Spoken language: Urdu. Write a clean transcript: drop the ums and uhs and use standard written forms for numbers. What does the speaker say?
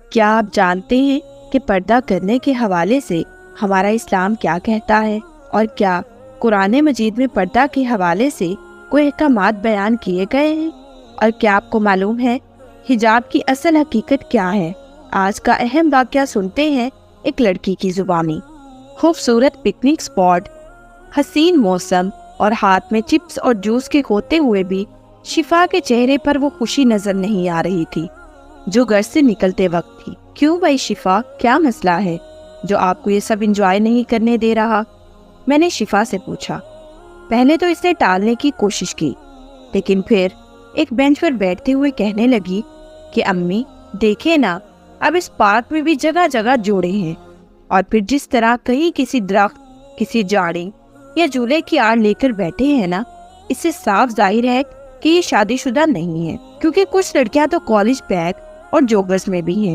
کیا آپ جانتے ہیں کہ پردہ کرنے کے حوالے سے ہمارا اسلام کیا کہتا ہے، اور کیا قرآن مجید میں پردہ کے حوالے سے کوئی احکامات بیان کیے گئے ہیں؟ اور کیا آپ کو معلوم ہے حجاب کی اصل حقیقت کیا ہے؟ آج کا اہم واقعہ سنتے ہیں ایک لڑکی کی زبانی۔ خوبصورت پکنک اسپاٹ، حسین موسم اور ہاتھ میں چپس اور جوس کے ہوتے ہوئے بھی شفا کے چہرے پر وہ خوشی نظر نہیں آ رہی تھی جو گھر سے نکلتے وقت تھی۔ کیوں بھائی شفا، کیا مسئلہ ہے جو آپ کو یہ سب انجوائے نہیں کرنے دے رہا؟ میں نے شفا سے پوچھا۔ پہلے تو اس نے ٹالنے کی کوشش کی، لیکن پھر ایک بینچ پر بیٹھتے ہوئے کہنے لگی کہ امی دیکھیں نا، اب اس پارک میں بھی جگہ جگہ جوڑے ہیں، اور پھر جس طرح کہیں کسی درخت، کسی جھاڑی یا جھولے کی آڑ لے کر بیٹھے ہیں نا، اس سے صاف ظاہر ہے کہ یہ شادی شدہ نہیں ہے، کیونکہ کچھ لڑکیاں تو کالج بیگ اور جوگرز میں بھی ہیں۔